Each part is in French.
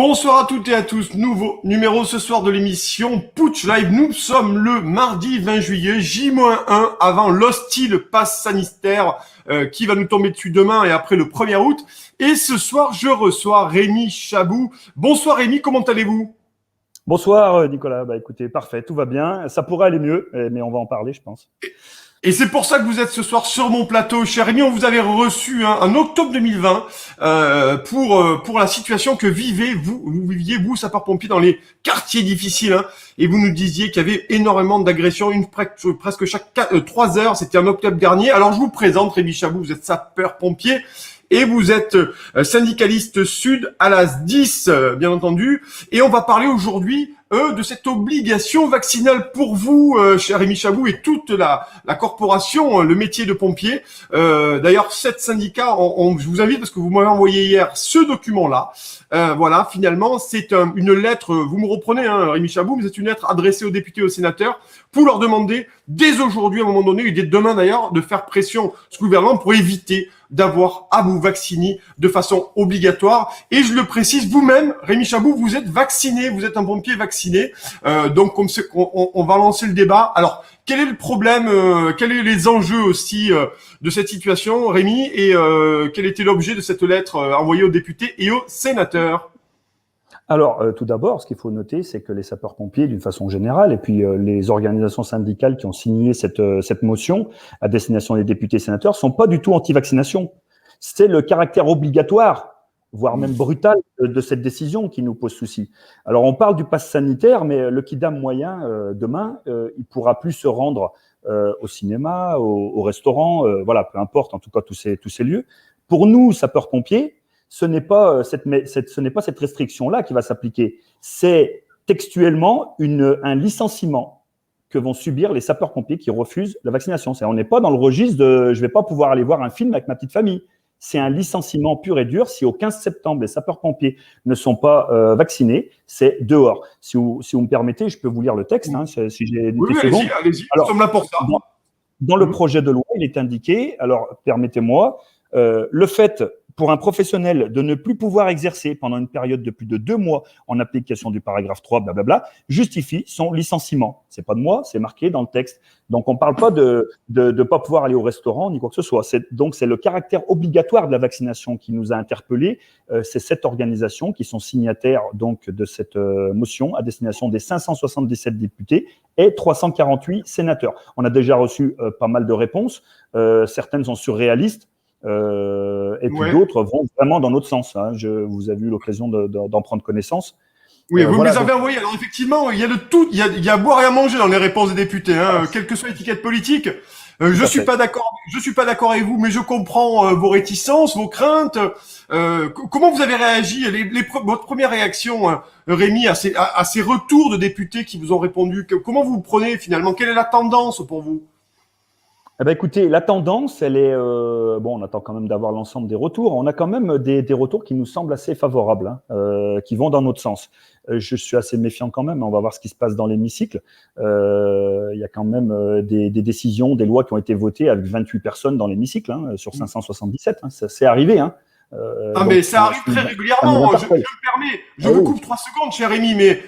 Bonsoir à toutes et à tous, nouveau numéro ce soir de l'émission Putsch Live. Nous sommes le mardi 20 juillet, J-1 avant l'hostile pass sanitaire qui va nous tomber dessus demain et après le 1er août. Et ce soir, je reçois Rémi Chabou. Bonsoir Rémi, comment allez-vous ? Bonsoir Nicolas, écoutez, parfait, tout va bien. Ça pourrait aller mieux, mais on va en parler, je pense. Et c'est pour ça que vous êtes ce soir sur mon plateau, cher Rémi. On vous avait reçu en octobre 2020 pour la situation que vous viviez, vous, sapeurs-pompiers, dans les quartiers difficiles. Et vous nous disiez qu'il y avait énormément d'agressions, presque chaque 3 heures. C'était en octobre dernier. Alors, je vous présente Rémi Chabou. Vous êtes sapeur-pompier. Et vous êtes syndicaliste sud à la SDIS, bien entendu. Et on va parler aujourd'hui de cette obligation vaccinale pour vous, cher Rémi Chabou, et toute la corporation, le métier de pompier. D'ailleurs, 7 syndicats, je vous invite parce que vous m'avez envoyé hier ce document-là. Voilà, finalement, c'est une lettre, vous me reprenez, Rémi Chabou, mais c'est une lettre adressée aux députés et aux sénateurs pour leur demander, dès aujourd'hui, à un moment donné, et dès demain d'ailleurs, de faire pression sur le gouvernement pour éviter d'avoir à vous vacciner de façon obligatoire. Et je le précise, vous-même, Rémi Chabou, vous êtes vacciné, vous êtes un pompier vacciné. Donc, on va lancer le débat. Alors, quel est le problème, quels sont les enjeux aussi de cette situation, Rémi, et quel était l'objet de cette lettre envoyée aux députés et aux sénateurs ? Alors, tout d'abord, ce qu'il faut noter, c'est que les sapeurs-pompiers, d'une façon générale, et puis les organisations syndicales qui ont signé cette motion à destination des députés et sénateurs, sont pas du tout anti-vaccination. C'est le caractère obligatoire, voire même brutal, de cette décision qui nous pose souci. Alors, on parle du pass sanitaire, mais le kidam moyen, demain, il pourra plus se rendre au cinéma, au restaurant, voilà, peu importe, en tout cas tous ces lieux. Pour nous, sapeurs-pompiers, ce n'est pas cette restriction-là qui va s'appliquer. C'est textuellement un licenciement que vont subir les sapeurs-pompiers qui refusent la vaccination. On n'est pas dans le registre de « je ne vais pas pouvoir aller voir un film avec ma petite famille ». C'est un licenciement pur et dur. Si au 15 septembre, les sapeurs-pompiers ne sont pas vaccinés, c'est dehors. Si vous me permettez, je peux vous lire le texte, si j'ai des secondes. Allez-y, nous sommes là pour ça. Dans le projet de loi, il est indiqué, alors permettez-moi, le fait pour un professionnel de ne plus pouvoir exercer pendant une période de plus de 2 mois en application du paragraphe 3, blablabla, justifie son licenciement. C'est pas de moi, c'est marqué dans le texte. Donc, on parle pas de pas pouvoir aller au restaurant ni quoi que ce soit. Donc, c'est le caractère obligatoire de la vaccination qui nous a interpellés. C'est cette organisation qui sont signataires donc de cette motion à destination des 577 députés et 348 sénateurs. On a déjà reçu pas mal de réponses. Certaines sont surréalistes. Et puis d'autres vont vraiment dans notre sens. Vous avez eu l'occasion d'en prendre connaissance. Oui, vous me les avez envoyés. Alors effectivement, il y a de tout. Il y a à boire et à manger dans les réponses des députés, quelle que soit l'étiquette politique. Je suis pas d'accord avec vous, mais je comprends vos réticences, vos craintes. Comment vous avez réagi votre première réaction, Rémi, à ces retours de députés qui vous ont répondu? Comment vous prenez finalement? Quelle est la tendance pour vous? Écoutez, la tendance, elle est on attend quand même d'avoir l'ensemble des retours. On a quand même des retours qui nous semblent assez favorables, qui vont dans notre sens. Je suis assez méfiant quand même. On va voir ce qui se passe dans l'hémicycle. Il y a quand même des décisions, des lois qui ont été votées avec 28 personnes dans l'hémicycle sur 577. C'est arrivé. Mais ça arrive très régulièrement. Je me permets, je vous coupe 3 secondes, cher Rémi, mais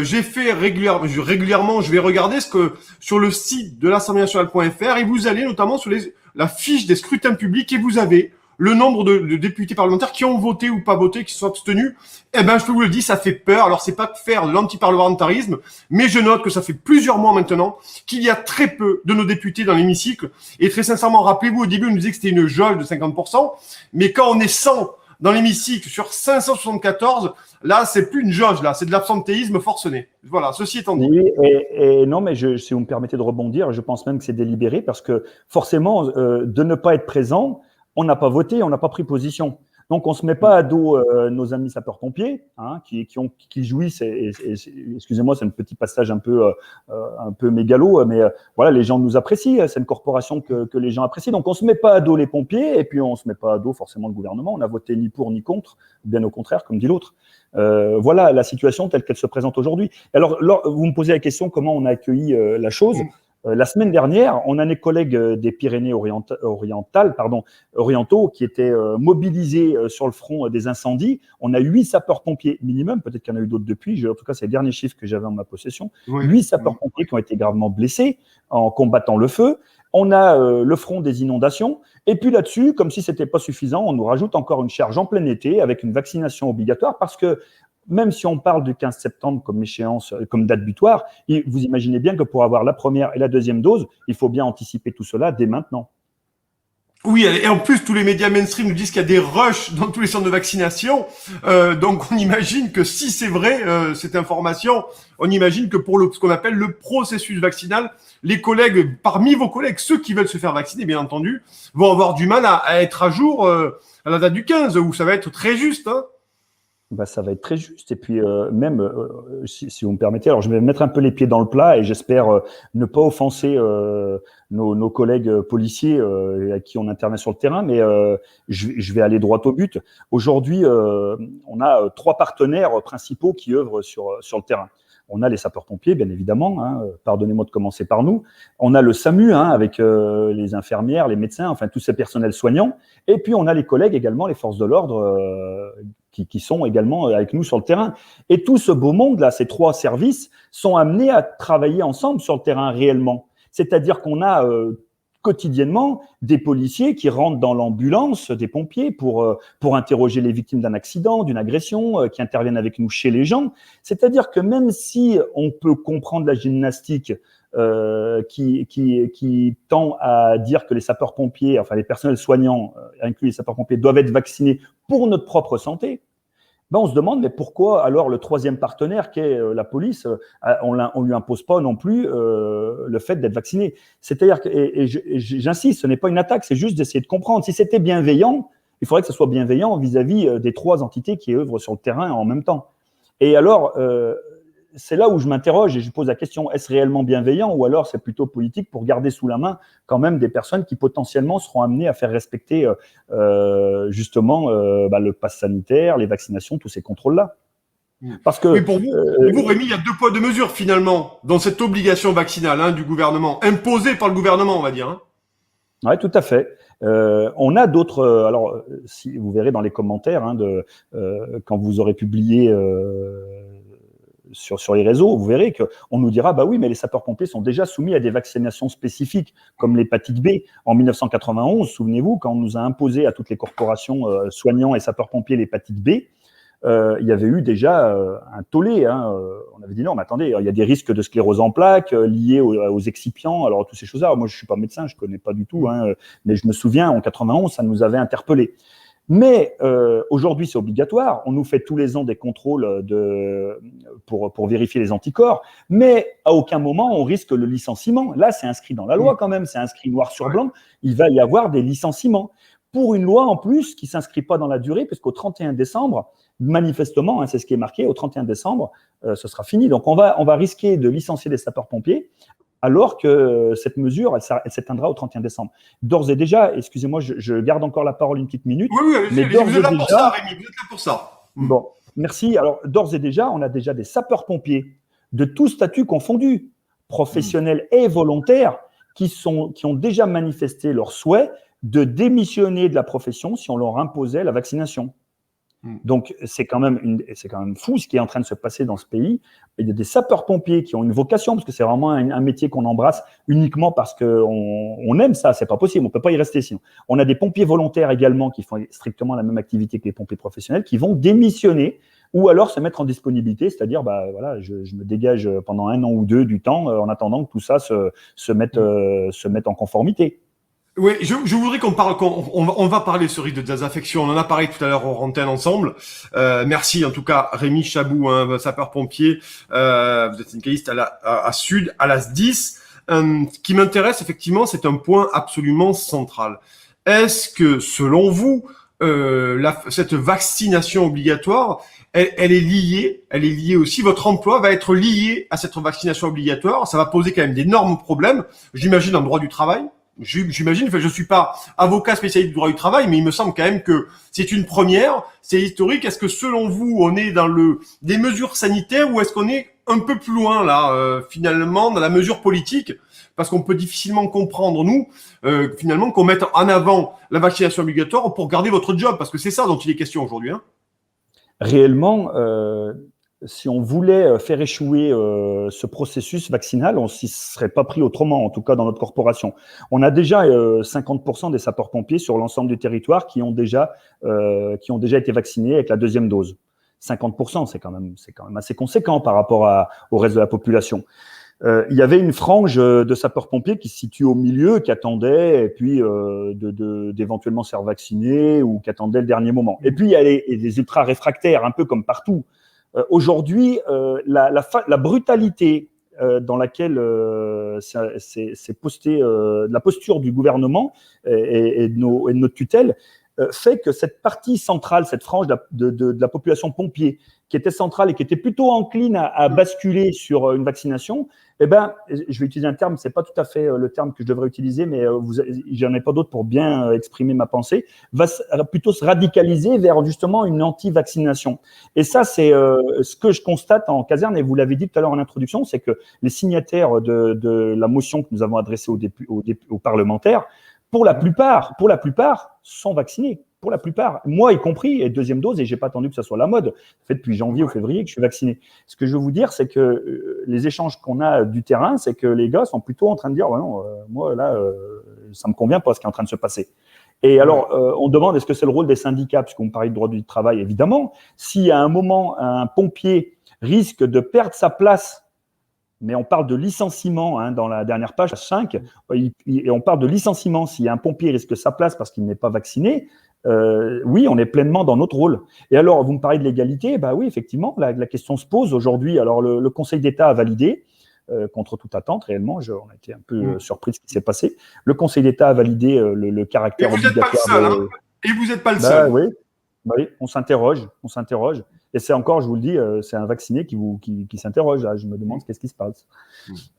j'ai fait régulièrement, je vais regarder ce que sur le site de l'Assemblée nationale.fr et vous allez notamment sur la fiche des scrutins publics et vous avez le nombre de députés parlementaires qui ont voté ou pas voté, qui se sont abstenus. Je peux vous le dire, ça fait peur. Alors, c'est pas de faire de l'antiparlementarisme, mais je note que ça fait plusieurs mois maintenant qu'il y a très peu de nos députés dans l'hémicycle. Et très sincèrement, rappelez-vous, au début, on nous disait que c'était une jauge de 50%, mais quand on est 100 dans l'hémicycle sur 574, là, c'est plus une jauge, là, c'est de l'absentéisme forcené. Voilà, ceci étant dit. Oui, et non, mais si vous me permettez de rebondir, je pense même que c'est délibéré parce que forcément, de ne pas être présent, on n'a pas voté, on n'a pas pris position. Donc, on ne se met pas à dos nos amis sapeurs-pompiers qui jouissent. Excusez-moi, c'est un petit passage un peu mégalo, mais voilà, les gens nous apprécient. C'est une corporation que les gens apprécient. Donc, on ne se met pas à dos les pompiers et puis on ne se met pas à dos forcément le gouvernement. On a voté ni pour ni contre, bien au contraire, comme dit l'autre. Voilà la situation telle qu'elle se présente aujourd'hui. Alors, vous me posez la question comment on a accueilli la chose. La semaine dernière, on a des collègues des Pyrénées orientaux qui étaient mobilisés sur le front des incendies. On a 8 sapeurs-pompiers minimum, peut-être qu'il y en a eu d'autres depuis, en tout cas c'est les derniers chiffres que j'avais en ma possession. Oui. 8 sapeurs-pompiers qui ont été gravement blessés en combattant le feu. On a le front des inondations. Et puis là-dessus, comme si ce n'était pas suffisant, on nous rajoute encore une charge en plein été avec une vaccination obligatoire parce que même si on parle du 15 septembre comme échéance, comme date butoir, vous imaginez bien que pour avoir la première et la deuxième dose, il faut bien anticiper tout cela dès maintenant. Oui, et en plus, tous les médias mainstream nous disent qu'il y a des rushs dans tous les centres de vaccination. Donc, on imagine que si c'est vrai, cette information, on imagine que pour ce qu'on appelle le processus vaccinal, les collègues, parmi vos collègues, ceux qui veulent se faire vacciner, bien entendu, vont avoir du mal à être à jour à la date du 15, où ça va être très juste, hein. Bah, ça va être très juste. Et puis, même, si vous me permettez, alors je vais mettre un peu les pieds dans le plat et j'espère ne pas offenser nos collègues policiers à qui on intervient sur le terrain, mais je vais aller droit au but. Aujourd'hui, on a 3 partenaires principaux qui œuvrent sur le terrain. On a les sapeurs-pompiers, bien évidemment, hein, pardonnez-moi de commencer par nous. On a le SAMU, hein, avec les infirmières, les médecins, enfin tous ces personnels soignants. Et puis, on a les collègues également, les forces de l'ordre, qui sont également avec nous sur le terrain. Et tout ce beau monde-là, ces 3 services, sont amenés à travailler ensemble sur le terrain réellement. C'est-à-dire qu'on a quotidiennement des policiers qui rentrent dans l'ambulance des pompiers pour interroger les victimes d'un accident, d'une agression, qui interviennent avec nous chez les gens. C'est-à-dire que même si on peut comprendre la gymnastique qui tend à dire que les sapeurs-pompiers, enfin les personnels soignants, inclus les sapeurs-pompiers, doivent être vaccinés pour notre propre santé, ben on se demande, mais pourquoi alors le 3e partenaire, qui est la police, on ne lui impose pas non plus le fait d'être vacciné. C'est-à-dire que, et j'insiste, ce n'est pas une attaque, c'est juste d'essayer de comprendre. Si c'était bienveillant, il faudrait que ce soit bienveillant vis-à-vis des 3 entités qui œuvrent sur le terrain en même temps. Et alors, c'est là où je m'interroge et je pose la question, est-ce réellement bienveillant ou alors c'est plutôt politique pour garder sous la main quand même des personnes qui potentiellement seront amenées à faire respecter justement le pass sanitaire, les vaccinations, tous ces contrôles-là. Parce que, mais pour vous, Rémi, il y a 2 poids 2 mesures finalement dans cette obligation vaccinale du gouvernement, imposée par le gouvernement, on va dire. Hein. Oui, tout à fait. On a d'autres. Alors, si vous verrez dans les commentaires quand vous aurez publié sur les réseaux, vous verrez qu'on nous dira, bah oui, mais les sapeurs-pompiers sont déjà soumis à des vaccinations spécifiques, comme l'hépatite B. En 1991, souvenez-vous, quand on nous a imposé à toutes les corporations soignants et sapeurs-pompiers l'hépatite B, il y avait eu déjà un tollé. On avait dit non, mais attendez, il y a des risques de sclérose en plaques liés aux excipients, alors toutes ces choses-là. Moi, je suis pas médecin, je connais pas du tout, mais je me souviens, en 91, ça nous avait interpellés. Mais aujourd'hui, c'est obligatoire. On nous fait tous les ans des contrôles pour vérifier les anticorps, mais à aucun moment on risque le licenciement. Là, c'est inscrit dans la loi quand même, c'est inscrit noir sur blanc. Il va y avoir des licenciements pour une loi en plus qui s'inscrit pas dans la durée, puisqu'au 31 décembre, manifestement, c'est ce qui est marqué, au 31 décembre, ce sera fini. Donc on va risquer de licencier des sapeurs-pompiers, alors que cette mesure, elle s'éteindra au 31 décembre. D'ores et déjà, excusez-moi, je garde encore la parole une petite minute. Oui, mais vous êtes là pour ça, Rémi, vous êtes là pour ça. Bon, merci. Alors, d'ores et déjà, on a déjà des sapeurs-pompiers de tout statut confondu, professionnels et volontaires, qui ont déjà manifesté leur souhait de démissionner de la profession si on leur imposait la vaccination. Donc, c'est quand même fou ce qui est en train de se passer dans ce pays. Il y a des sapeurs-pompiers qui ont une vocation, parce que c'est vraiment un métier qu'on embrasse uniquement parce qu'on aime ça. C'est pas possible, on peut pas y rester sinon. On a des pompiers volontaires également qui font strictement la même activité que les pompiers professionnels, qui vont démissionner ou alors se mettre en disponibilité, c'est-à-dire, je me dégage pendant 1 an ou 2 du temps en attendant que tout ça se mette en conformité. Oui, je voudrais on va parler ce risque de désaffection. On en a parlé tout à l'heure en antenne ensemble. Merci en tout cas Rémi Chabou, sapeur-pompier. Vous êtes syndicaliste à Sud, à la SDIS. Ce qui m'intéresse effectivement, c'est un point absolument central. Est-ce que selon vous, cette vaccination obligatoire, elle est liée aussi, votre emploi va être lié à cette vaccination obligatoire. Ça va poser quand même d'énormes problèmes, j'imagine, dans le droit du travail. J'imagine, je suis pas avocat spécialiste du droit du travail, mais il me semble quand même que c'est une première, c'est historique. Est-ce que selon vous, on est dans des mesures sanitaires ou est-ce qu'on est un peu plus loin là, finalement, dans la mesure politique parce qu'on peut difficilement comprendre, nous, finalement, qu'on mette en avant la vaccination obligatoire pour garder votre job, parce que c'est ça dont il est question aujourd'hui. Hein. Réellement, si on voulait faire échouer ce processus vaccinal, on ne s'y serait pas pris autrement, en tout cas dans notre corporation. On a déjà 50% des sapeurs-pompiers sur l'ensemble du territoire qui ont déjà été vaccinés avec la deuxième dose. 50%, c'est quand même assez conséquent par rapport au reste de la population. Il y avait une frange de sapeurs-pompiers qui se situe au milieu, qui attendait, et puis d'éventuellement se faire vacciner ou qui attendait le dernier moment. Et puis il y a les ultra-réfractaires, un peu comme partout. Aujourd'hui, la brutalité dans laquelle c'est posté, la posture du gouvernement et de notre tutelle, fait que cette partie centrale, cette frange de la population pompier, qui était centrale et qui était plutôt encline à basculer sur une vaccination, eh ben, je vais utiliser un terme, c'est pas tout à fait le terme que je devrais utiliser, mais j'en ai pas d'autre pour bien exprimer ma pensée, va plutôt se radicaliser vers justement une anti-vaccination. Et ça, c'est ce que je constate en caserne, et vous l'avez dit tout à l'heure en introduction, c'est que les signataires de la motion que nous avons adressée aux parlementaires, pour la plupart, sont vaccinés. Pour la plupart, moi y compris, et deuxième dose, et j'ai pas attendu que ça soit la mode. Ça fait depuis janvier ou février que je suis vacciné. Ce que je veux vous dire, c'est que les échanges qu'on a du terrain, c'est que les gars sont plutôt en train de dire, non, moi là, ça me convient pas ce qui est en train de se passer. Et alors, on demande, est-ce que c'est le rôle des syndicats, puisqu'on parle de droit du travail, évidemment. Si à un moment, un pompier risque de perdre sa place, mais on parle de licenciement dans la dernière page 5, et on parle de licenciement. Si un pompier risque sa place parce qu'il n'est pas vacciné, oui, on est pleinement dans notre rôle. Et alors, vous me parlez de l'égalité, bah oui, effectivement, la question se pose aujourd'hui. Alors, le Conseil d'État a validé, contre toute attente, réellement, on a été un peu surpris de ce qui s'est passé. Le Conseil d'État a validé le caractère obligatoire. Et vous n'êtes pas le seul. Oui, on s'interroge. Et c'est encore, je vous le dis, c'est un vacciné qui s'interroge. Là, je me demande qu'est-ce qui se passe.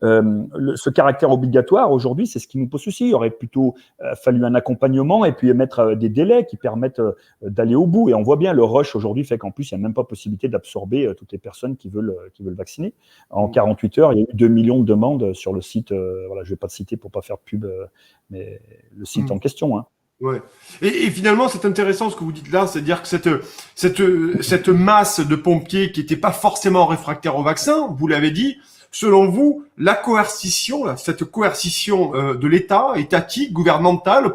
Ce caractère obligatoire, aujourd'hui, c'est ce qui nous pose souci. Il aurait plutôt fallu un accompagnement et puis mettre des délais qui permettent d'aller au bout. Et on voit bien, le rush aujourd'hui fait qu'en plus, il n'y a même pas possibilité d'absorber toutes les personnes qui veulent vacciner. En 48 heures, il y a eu 2 millions de demandes sur le site. Voilà, je ne vais pas le citer pour ne pas faire de pub, mais le site en question. Ouais. Et finalement, c'est intéressant ce que vous dites là, c'est-à-dire que cette masse de pompiers qui n'étaient pas forcément réfractaires au vaccin, vous l'avez dit, selon vous, la coercition, cette coercition de l'État, étatique, gouvernementale,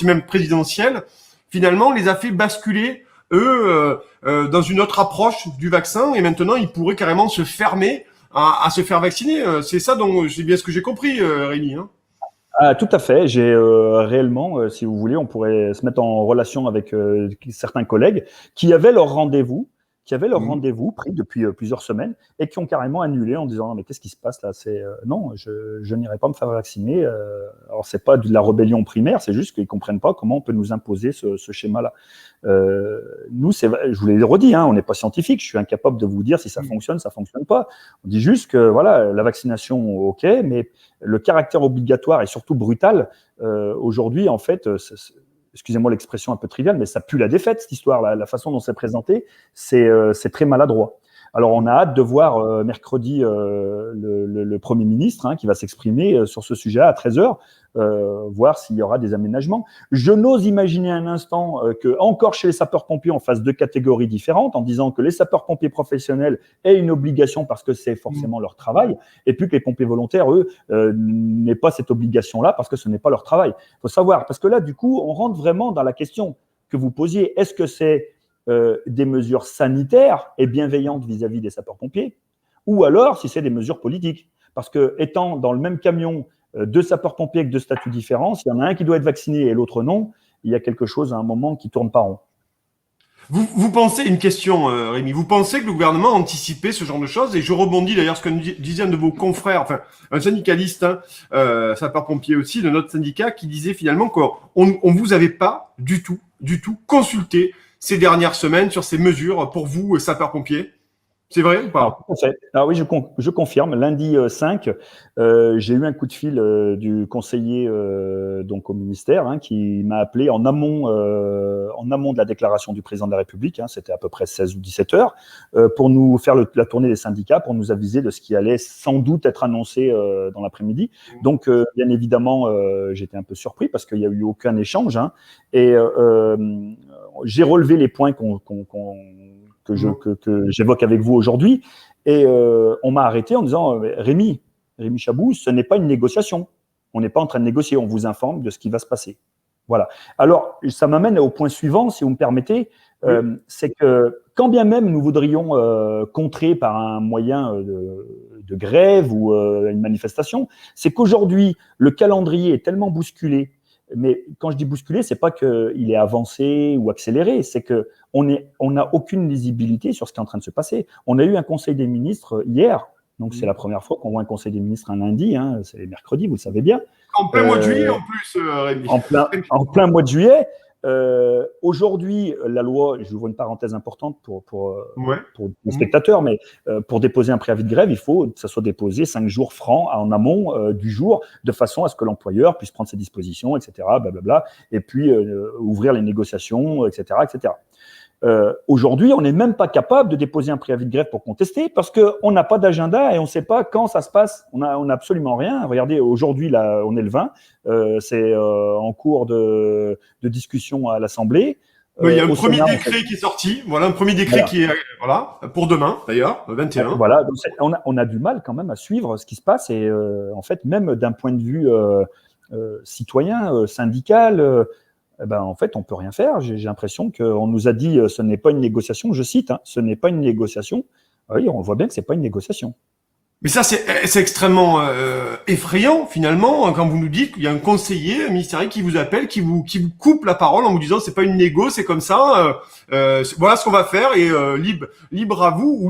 même présidentielle, finalement, les a fait basculer, eux, dans une autre approche du vaccin, et maintenant, ils pourraient carrément se fermer à se faire vacciner. C'est ça dont c'est bien ce que j'ai compris, Rémi. Hein. Ah, tout à fait. J'ai réellement, si vous voulez, on pourrait se mettre en relation avec certains collègues qui avaient leur rendez-vous pris depuis plusieurs semaines et qui ont carrément annulé en disant mais qu'est-ce qui se passe là ? Non, je n'irai pas me faire vacciner. Alors c'est pas de la rébellion primaire, c'est juste qu'ils comprennent pas comment on peut nous imposer ce schéma-là. Nous, je vous l'ai redit, on n'est pas scientifique. Je suis incapable de vous dire si ça fonctionne pas. On dit juste que voilà, la vaccination, ok, mais le caractère obligatoire et surtout brutal aujourd'hui, en fait. Excusez-moi l'expression un peu triviale, mais ça pue la défaite, cette histoire. La façon dont c'est présenté, c'est très maladroit. Alors, on a hâte de voir mercredi le Premier ministre qui va s'exprimer sur ce sujet à 13h, voir s'il y aura des aménagements. Je n'ose imaginer un instant que, encore chez les sapeurs-pompiers, on fasse deux catégories différentes, en disant que les sapeurs-pompiers professionnels aient une obligation parce que c'est forcément leur travail, et puis que les pompiers volontaires, eux, n'aient pas cette obligation-là parce que ce n'est pas leur travail. Il faut savoir, parce que là, du coup, on rentre vraiment dans la question que vous posiez. Est-ce que c'est des mesures sanitaires et bienveillantes vis-à-vis des sapeurs-pompiers, ou alors si c'est des mesures politiques. Parce que étant dans le même camion deux sapeurs-pompiers avec deux statuts différents, s'il y en a un qui doit être vacciné et l'autre non, il y a quelque chose à un moment qui tourne pas rond. Vous pensez, une question Rémi, vous pensez que le gouvernement a anticipé ce genre de choses? Et je rebondis d'ailleurs sur ce que disait un de vos confrères, enfin un syndicaliste, sapeur-pompier aussi, de notre syndicat, qui disait finalement qu'on vous avait pas du tout consulté ces dernières semaines sur ces mesures pour vous, sapeurs-pompiers. C'est vrai ou Alors, pas? tout à fait. Ah oui, je confirme. Lundi 5, j'ai eu un coup de fil du conseiller donc au ministère qui m'a appelé en amont de la déclaration du président de la République. C'était à peu près 16 ou 17 heures pour nous faire la tournée des syndicats, pour nous aviser de ce qui allait sans doute être annoncé dans l'après-midi. Donc, bien évidemment, j'étais un peu surpris parce qu'il n'y a eu aucun échange. Et j'ai relevé les points que j'évoque avec vous aujourd'hui. Et on m'a arrêté en disant Rémi Chabou, ce n'est pas une négociation. On n'est pas en train de négocier, on vous informe de ce qui va se passer. Voilà. Alors, ça m'amène au point suivant, si vous me permettez. C'est que quand bien même nous voudrions contrer par un moyen de grève ou une manifestation, c'est qu'aujourd'hui, le calendrier est tellement bousculé. Mais quand je dis bousculé, c'est pas qu'il est avancé ou accéléré, c'est que on n'a aucune lisibilité sur ce qui est en train de se passer. On a eu un conseil des ministres hier, donc c'est la première fois qu'on voit un conseil des ministres un lundi, c'est les mercredis, vous le savez bien. En plein mois de juillet en plus, Rémi. En plein mois de juillet. Aujourd'hui, la loi, je vous vois une parenthèse importante pour les spectateurs, mais pour déposer un préavis de grève, il faut que ça soit déposé 5 jours francs en amont du jour, de façon à ce que l'employeur puisse prendre ses dispositions, etc., blablabla, et puis ouvrir les négociations, etc., etc. Aujourd'hui, on n'est même pas capable de déposer un préavis de grève pour contester parce qu'on n'a pas d'agenda et on ne sait pas quand ça se passe. On n'a absolument rien. Regardez, aujourd'hui, là, on est le 20. C'est en cours de discussion à l'Assemblée. Il y a un premier décret qui est sorti. Voilà, un premier décret qui est pour demain, d'ailleurs, le 21. Voilà, donc on a du mal quand même à suivre ce qui se passe. Et en fait, même d'un point de vue citoyen, syndical, en fait, on peut rien faire. J'ai l'impression qu'on nous a dit ce n'est pas une négociation. Je cite, ce n'est pas une négociation. Oui, on voit bien que c'est pas une négociation. Mais ça, c'est extrêmement effrayant finalement quand vous nous dites qu'il y a un conseiller ministériel qui vous appelle, qui vous coupe la parole en vous disant c'est pas une négo, c'est comme ça. Voilà ce qu'on va faire et libre à vous ou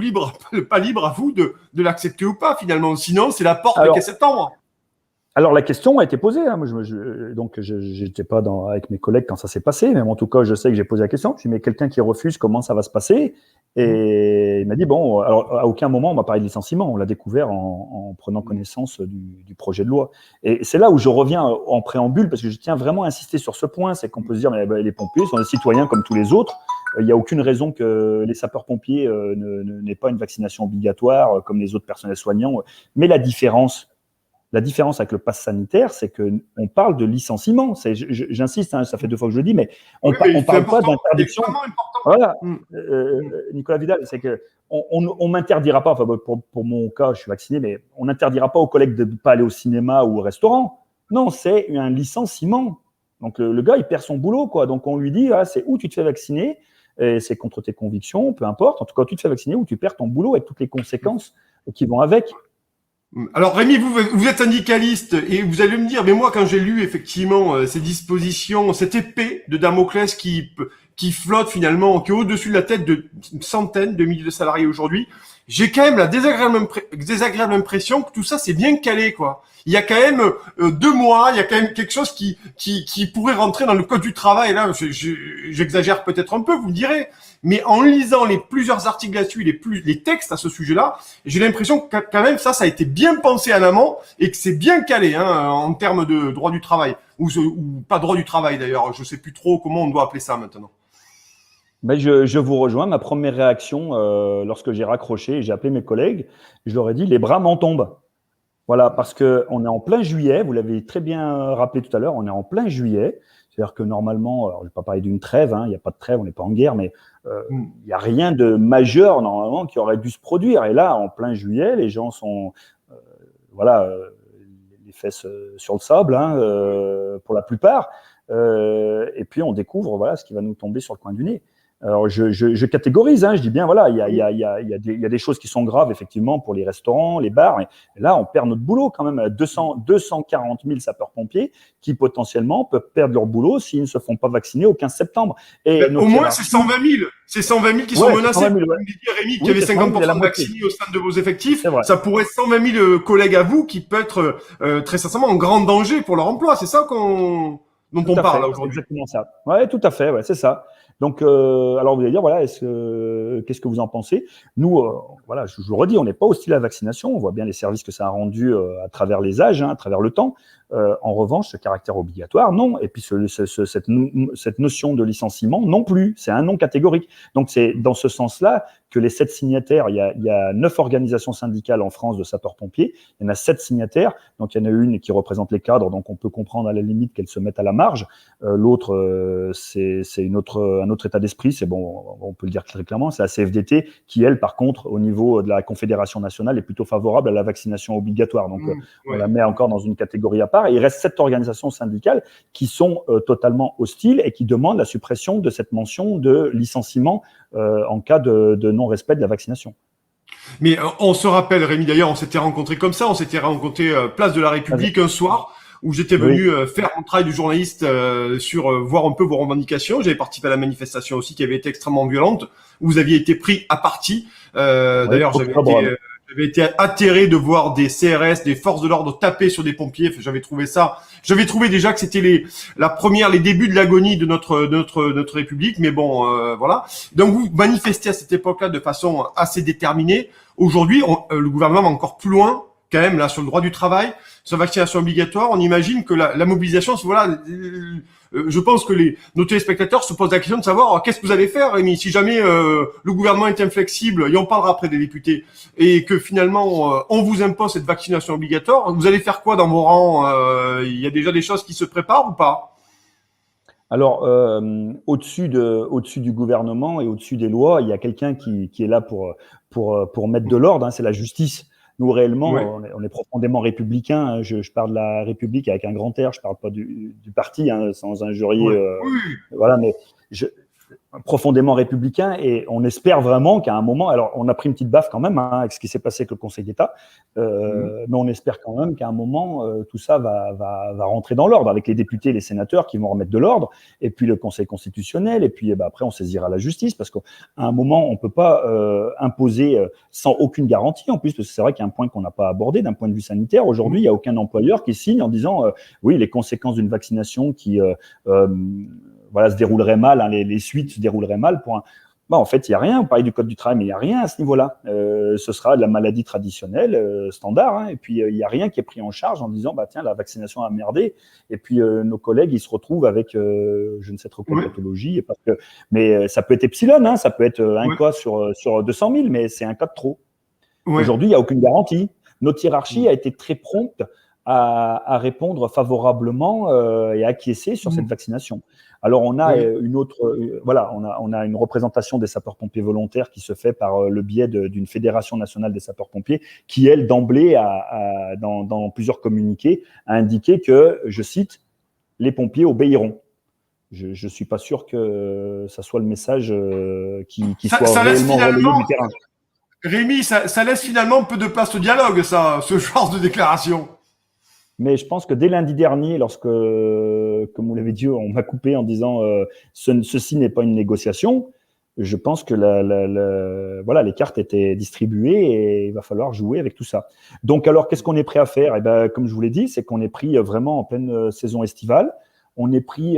pas libre à vous de l'accepter ou pas finalement. Sinon, c'est la porte le 15 septembre. Alors la question a été posée. Moi, donc j'étais pas avec mes collègues quand ça s'est passé, mais en tout cas, je sais que j'ai posé la question. Je me suis dit, mais quelqu'un qui refuse, comment ça va se passer? Et il m'a dit bon. Alors à aucun moment on m'a parlé de licenciement. On l'a découvert en prenant connaissance du projet de loi. Et c'est là où je reviens en préambule parce que je tiens vraiment à insister sur ce point. C'est qu'on peut se dire mais les pompiers sont des citoyens comme tous les autres. Il n'y a aucune raison que les sapeurs-pompiers n'aient pas une vaccination obligatoire comme les autres personnels soignants. Mais la différence avec le pass sanitaire, c'est qu'on parle de licenciement. J'insiste, ça fait 2 fois que je le dis, mais on ne parle pas d'interdiction. Voilà, Nicolas Vidal, c'est que on m'interdira pas, enfin, pour mon cas, je suis vacciné, mais on n'interdira pas aux collègues de ne pas aller au cinéma ou au restaurant. Non, c'est un licenciement. Donc le gars, il perd son boulot, quoi. Donc on lui dit, c'est où tu te fais vacciner, et c'est contre tes convictions, peu importe. En tout cas, tu te fais vacciner ou tu perds ton boulot avec toutes les conséquences qui vont avec. Alors Rémi, vous êtes syndicaliste et vous allez me dire, mais moi quand j'ai lu effectivement ces dispositions, cette épée de Damoclès qui flotte finalement, qui est au-dessus de la tête de centaines de milliers de salariés aujourd'hui, j'ai quand même la désagréable impression que tout ça c'est bien calé quoi. Il y a quand même 2 mois, il y a quand même quelque chose qui pourrait rentrer dans le code du travail. Là, j'exagère peut-être un peu, vous me direz, mais en lisant plusieurs articles là-dessus, les textes à ce sujet-là, j'ai l'impression que quand même ça a été bien pensé en amont et que c'est bien calé en termes de droit du travail ou pas droit du travail d'ailleurs. Je sais plus trop comment on doit appeler ça maintenant. Ben je vous rejoins. Ma première réaction lorsque j'ai raccroché, j'ai appelé mes collègues, je leur ai dit les bras m'en tombent. Voilà, parce qu'on est en plein juillet, vous l'avez très bien rappelé tout à l'heure, on est en plein juillet, c'est-à-dire que normalement, alors je ne vais pas parler d'une trêve, il n'y a pas de trêve, on n'est pas en guerre, mais il n'y a rien de majeur normalement qui aurait dû se produire. Et là, en plein juillet, les gens sont les fesses sur le sable pour la plupart, et puis on découvre ce qui va nous tomber sur le coin du nez. Alors, je catégorise, je dis bien, voilà, il y a des choses qui sont graves, effectivement, pour les restaurants, les bars. Et là, on perd notre boulot quand même. 240 000 sapeurs-pompiers qui, potentiellement, peuvent perdre leur boulot s'ils ne se font pas vacciner au 15 septembre. Et au moins, c'est 120 000. C'est 120 000 qui sont menacés. 120 000, Rémi, qu'il y avait 50% de vaccinés au sein de vos effectifs. Ça pourrait être 120 000 collègues à vous qui peuvent être, très sincèrement, en grand danger pour leur emploi. C'est ça qu'on... dont Tout on à parle fait, là c'est aujourd'hui. exactement ça. Ouais, tout à fait, ouais, c'est ça. Donc, alors vous allez dire, voilà, qu'est-ce que vous en pensez? Nous, voilà, je vous redis, on n'est pas hostile à la vaccination. On voit bien les services que ça a rendus à travers les âges, hein, à travers le temps. En revanche, ce caractère obligatoire, non. Et puis cette notion de licenciement, non plus. C'est un non catégorique. Donc, c'est dans ce sens-là que les 7 signataires, il y a 9 organisations syndicales en France de sapeurs-pompiers. Il y en a 7 signataires. Donc, il y en a une qui représente les cadres. Donc, on peut comprendre à la limite qu'elles se mettent à la marge. L'autre, c'est un autre état d'esprit. C'est bon, on peut le dire très clairement. C'est la CFDT qui, elle, par contre, au niveau de la Confédération nationale, est plutôt favorable à la vaccination obligatoire. Donc, on la met encore dans une catégorie à part. Et il reste 7 organisations syndicales qui sont totalement hostiles et qui demandent la suppression de cette mention de licenciement en cas de non-respect de la vaccination. Mais on se rappelle, Rémi, d'ailleurs, on s'était rencontrés comme ça, on s'était rencontrés place de la République un soir où j'étais venu faire mon travail de journaliste sur voir un peu vos revendications. J'avais participé à la manifestation aussi qui avait été extrêmement violente, où vous aviez été pris à partie. D'ailleurs, j'avais été atterré de voir des CRS, des forces de l'ordre taper sur des pompiers. J'avais trouvé déjà que c'était les débuts de l'agonie de notre République. Mais bon, voilà. Donc vous manifestez à cette époque-là de façon assez déterminée. Aujourd'hui, le gouvernement va encore plus loin, quand même, là, sur le droit du travail, sur la vaccination obligatoire. On imagine que la mobilisation, voilà, je pense que nos téléspectateurs se posent la question de savoir qu'est-ce que vous allez faire, Rémi, si jamais le gouvernement est inflexible, et on parlera après des députés, et que finalement on vous impose cette vaccination obligatoire, vous allez faire quoi dans vos rangs? Il y a déjà des choses qui se préparent ou pas? Alors, au-dessus du gouvernement et au-dessus des lois, il y a quelqu'un qui est là pour mettre de l'ordre, hein, c'est la justice. Nous, réellement, Ouais. on est profondément républicains. Hein. Je parle de la République avec un grand R, je parle pas du parti, hein, sans injurier. Ouais. Oui. Voilà, mais profondément républicain et on espère vraiment qu'à un moment, alors on a pris une petite baffe quand même hein, avec ce qui s'est passé avec le Conseil d'État, mais on espère quand même qu'à un moment tout ça va rentrer dans l'ordre avec les députés et les sénateurs qui vont remettre de l'ordre et puis le Conseil constitutionnel et puis après on saisira la justice parce qu'à un moment on peut pas imposer sans aucune garantie en plus parce que c'est vrai qu'il y a un point qu'on n'a pas abordé d'un point de vue sanitaire. Aujourd'hui, il n'y a aucun employeur qui signe en disant oui, les conséquences d'une vaccination qui voilà, se déroulerait mal, hein, les suites se dérouleraient mal. En fait, il n'y a rien. On parlait du code du travail, mais il n'y a rien à ce niveau-là. Ce sera de la maladie traditionnelle, standard. Hein, et puis, il n'y a rien qui est pris en charge en disant, tiens, la vaccination a merdé. Et puis, nos collègues, ils se retrouvent avec je ne sais trop quelle pathologie. Mais ça peut être epsilon, hein, ça peut être un cas sur 200 000, mais c'est un cas de trop. Aujourd'hui, il n'y a aucune garantie. Notre hiérarchie a été très prompte à répondre favorablement et à acquiescer sur cette vaccination. Alors, on a une autre, voilà, on a une représentation des sapeurs-pompiers volontaires qui se fait par le biais d'une fédération nationale des sapeurs-pompiers qui, elle, d'emblée, dans plusieurs communiqués, a indiqué que, je cite, les pompiers obéiront. Je ne suis pas sûr que ça soit le message qui soit réellement relayé du terrain. Rémi, ça laisse finalement peu de place au dialogue, ça, ce genre de déclaration. Mais je pense que dès lundi dernier, lorsque, comme vous l'avez dit, on m'a coupé en disant ceci n'est pas une négociation, je pense que voilà, les cartes étaient distribuées et il va falloir jouer avec tout ça. Donc, alors, qu'est-ce qu'on est prêt à faire? Comme je vous l'ai dit, c'est qu'on est pris vraiment en pleine saison estivale. On est pris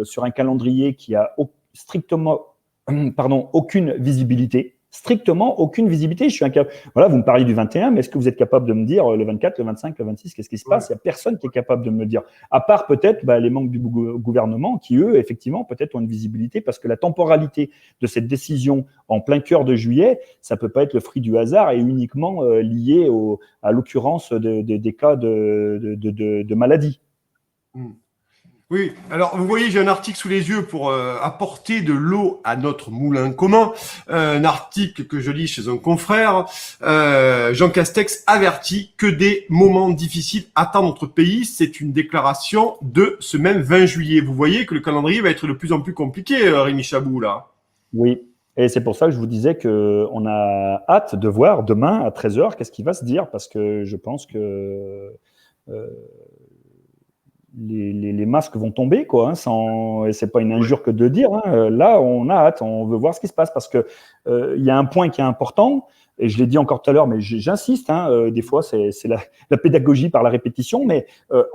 sur un calendrier qui a strictement aucune visibilité. Strictement aucune visibilité. Voilà, vous me parlez du 21, mais est-ce que vous êtes capable de me dire le 24, le 25, le 26, qu'est-ce qui se passe? Il n'y a personne qui est capable de me le dire. À part peut-être les membres du gouvernement qui, eux, effectivement, peut-être ont une visibilité parce que la temporalité de cette décision en plein cœur de juillet, ça ne peut pas être le fruit du hasard et uniquement lié à l'occurrence des cas de maladie. Oui, alors vous voyez, j'ai un article sous les yeux pour apporter de l'eau à notre moulin commun. Un article que je lis chez un confrère. Jean Castex avertit que des moments difficiles attendent notre pays. C'est une déclaration de ce même 20 juillet. Vous voyez que le calendrier va être de plus en plus compliqué, Rémi Chabou, là. Oui, et c'est pour ça que je vous disais qu'on a hâte de voir demain à 13h qu'est-ce qui va se dire, parce que je pense que les masques vont tomber, quoi. Et c'est pas une injure que de dire. Là, on a hâte, on veut voir ce qui se passe parce que il y a un point qui est important. Et je l'ai dit encore tout à l'heure, mais j'insiste. Des fois, c'est la pédagogie par la répétition. Mais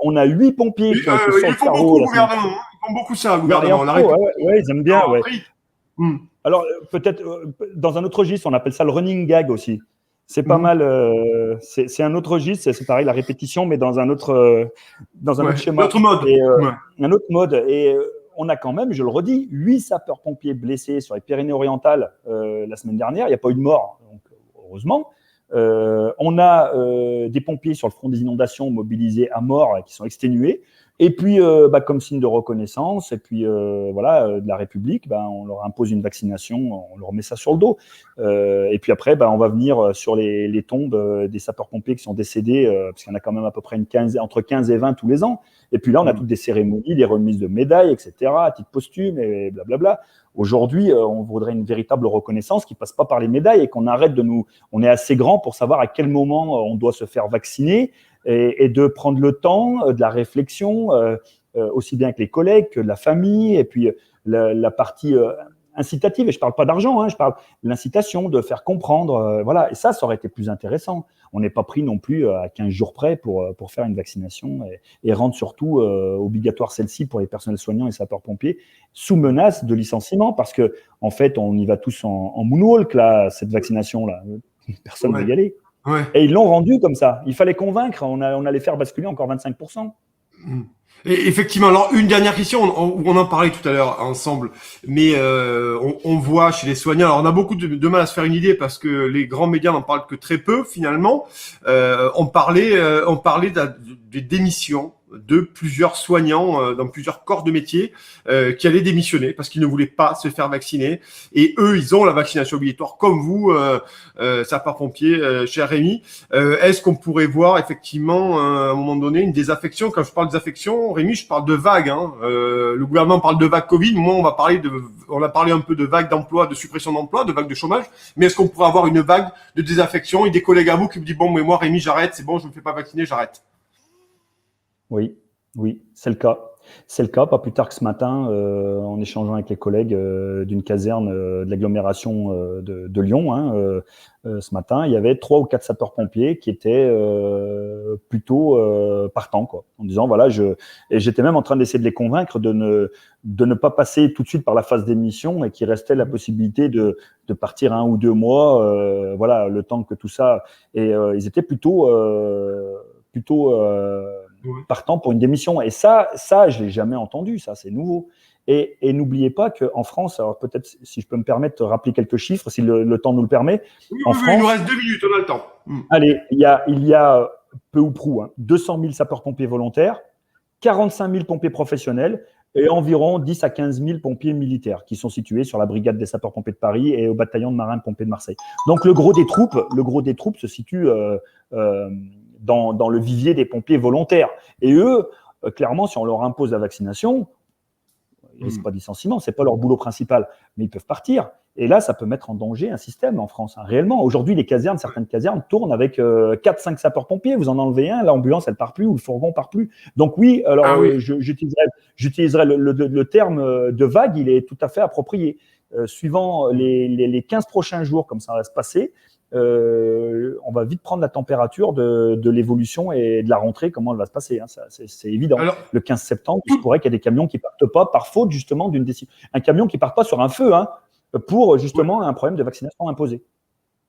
on a 8 pompiers qui ont été sur Ils le font carreau. beaucoup au gouvernement. Ils font beaucoup ça, au Ouais, gouvernement. ils aiment bien. Alors, Ouais. après, Alors, peut-être dans un autre registre, on appelle ça le running gag aussi. C'est pas mal. C'est un autre registre, c'est pareil, la répétition, mais dans un autre schéma. Un autre mode. Un autre mode. Et on a quand même, je le redis, 8 sapeurs-pompiers blessés sur les Pyrénées-Orientales la semaine dernière. Il n'y a pas eu de mort, donc heureusement. On a des pompiers sur le front des inondations mobilisés à mort qui sont exténués. Et puis, comme signe de reconnaissance, et puis de la République, on leur impose une vaccination, on leur met ça sur le dos. Et puis après, on va venir sur les tombes des sapeurs-pompiers qui sont décédés, parce qu'il y en a quand même à peu près entre 15 et 20 tous les ans. Et puis là, on a toutes des cérémonies, des remises de médailles, etc., à titre posthume, et blablabla. Aujourd'hui, on voudrait une véritable reconnaissance qui passe pas par les médailles et qu'on arrête on est assez grand pour savoir à quel moment on doit se faire vacciner et de prendre le temps de la réflexion, aussi bien avec les collègues que de la famille, et puis la partie incitative. Et je parle pas d'argent, je parle de l'incitation, de faire comprendre, Et ça aurait été plus intéressant. On n'est pas pris non plus à 15 jours près pour faire une vaccination et rendre surtout obligatoire celle-ci pour les personnels soignants et sapeurs-pompiers sous menace de licenciement, parce que en fait, on y va tous en moonwalk là, cette vaccination-là. Personne ne veut y aller. Ouais. Et ils l'ont rendu comme ça. Il fallait convaincre. On allait faire basculer encore 25%. Et effectivement, alors une dernière question, on en parlait tout à l'heure ensemble, mais on voit chez les soignants, alors on a beaucoup de mal à se faire une idée parce que les grands médias n'en parlent que très peu finalement. On parlait des démissions de plusieurs soignants dans plusieurs corps de métier qui allaient démissionner parce qu'ils ne voulaient pas se faire vacciner. Et eux, ils ont la vaccination obligatoire comme vous, sapeurs-pompiers, cher Rémi. Est-ce qu'on pourrait voir effectivement à un moment donné une désaffection? Quand je parle de désaffection, Rémi, je parle de vague. Le gouvernement parle de vague Covid. Moi, on a parlé un peu de vague d'emploi, de suppression d'emploi, de vague de chômage. Mais est-ce qu'on pourrait avoir une vague de désaffection et des collègues à vous qui me disent bon, mais moi, Rémi, j'arrête, c'est bon, je me fais pas vacciner, j'arrête. Oui, c'est le cas. C'est le cas, pas plus tard que ce matin, en échangeant avec les collègues d'une caserne de l'agglomération de Lyon. Ce matin, il y avait 3 ou 4 sapeurs-pompiers qui étaient plutôt partants, quoi, en disant voilà, et j'étais même en train d'essayer de les convaincre de ne pas passer tout de suite par la phase d'émission et qu'il restait la possibilité de partir 1 ou 2 mois, le temps que tout ça. Et ils étaient plutôt partant pour une démission. Et ça, je l'ai jamais entendu. Ça, c'est nouveau. Et n'oubliez pas qu'en France, alors peut-être si je peux me permettre de rappeler quelques chiffres, si le temps nous le permet. Oui, France, il nous reste 2 minutes, on a le temps. Allez, il y a peu ou prou 200 000 sapeurs-pompiers volontaires, 45 000 pompiers professionnels et environ 10 à 15 000 pompiers militaires qui sont situés sur la brigade des sapeurs-pompiers de Paris et au bataillon de marins-pompiers de Marseille. Donc le gros des troupes se situe dans le vivier des pompiers volontaires. Et eux, clairement, si on leur impose la vaccination, ils ne risquent pas de licenciement, ce n'est pas leur boulot principal, mais ils peuvent partir. Et là, ça peut mettre en danger un système en France, réellement. Aujourd'hui, certaines casernes tournent avec 4-5 sapeurs-pompiers. Vous en enlevez un, l'ambulance, elle ne part plus ou le fourgon ne part plus. Donc oui, alors j'utiliserai le terme de vague, il est tout à fait approprié. Suivant les 15 prochains jours, comme ça va se passer, on va vite prendre la température de l'évolution et de la rentrée, comment elle va se passer. C'est évident. Alors, le 15 septembre, il se pourrait qu'il y ait des camions qui ne partent pas par faute justement d'une décision. Un camion qui ne part pas sur un feu pour justement un problème de vaccination imposé.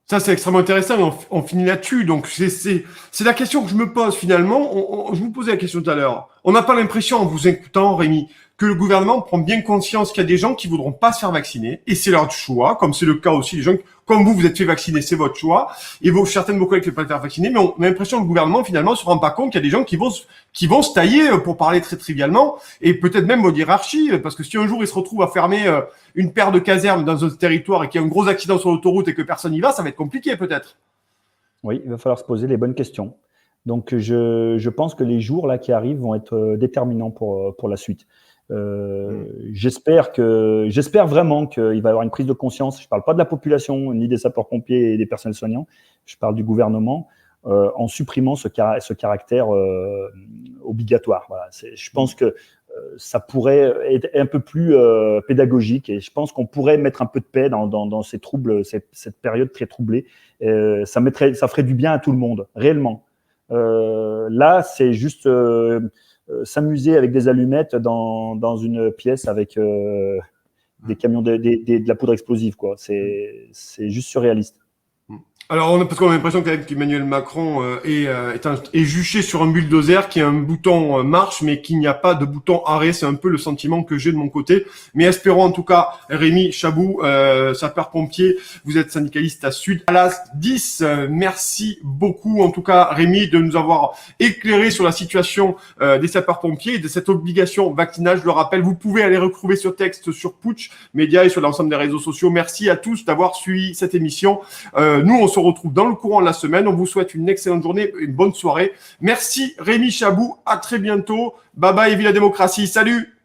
Ça, c'est extrêmement intéressant et on finit là-dessus. Donc, c'est la question que je me pose finalement. Je vous posais la question tout à l'heure. On n'a pas l'impression, en vous écoutant, Rémi, que le gouvernement prend bien conscience qu'il y a des gens qui voudront pas se faire vacciner et c'est leur choix, comme c'est le cas aussi des gens comme vous êtes fait vacciner, c'est votre choix, et certaines de vos collègues ne veulent pas se faire vacciner, mais on a l'impression que le gouvernement finalement se rend pas compte qu'il y a des gens qui vont se tailler, pour parler très trivialement, et peut-être même votre hiérarchie, parce que si un jour ils se retrouvent à fermer une paire de casernes dans un territoire et qu'il y a un gros accident sur l'autoroute et que personne n'y va, ça va être compliqué peut-être. Oui, il va falloir se poser les bonnes questions. Donc je pense que les jours là qui arrivent vont être déterminants pour la suite. J'espère vraiment qu'il va y avoir une prise de conscience. Je ne parle pas de la population, ni des sapeurs-pompiers et des personnels soignants. Je parle du gouvernement. en supprimant ce caractère obligatoire. Voilà. Je pense que ça pourrait être un peu plus pédagogique et je pense qu'on pourrait mettre un peu de paix dans ces troubles, cette période très troublée. Ça ferait du bien à tout le monde, réellement. Là, c'est juste s'amuser avec des allumettes dans une pièce avec des camions de la poudre explosive, quoi. C'est juste surréaliste. Alors, parce qu'on a l'impression quand même qu'Emmanuel Macron est juché sur un bulldozer qui a un bouton marche, mais qu'il n'y a pas de bouton arrêt. C'est un peu le sentiment que j'ai de mon côté. Mais espérons en tout cas, Rémi Chabou, sapeur-pompier, vous êtes syndicaliste à Sud Alas 10. Merci beaucoup en tout cas, Rémi, de nous avoir éclairé sur la situation des sapeurs-pompiers et de cette obligation vaccinale. Je le rappelle, vous pouvez aller retrouver ce texte sur Putsch Média et sur l'ensemble des réseaux sociaux. Merci à tous d'avoir suivi cette émission. Nous, on se retrouve dans le courant de la semaine. On vous souhaite une excellente journée, une bonne soirée. Merci Rémi Chabou. À très bientôt. Bye bye, vive la démocratie. Salut!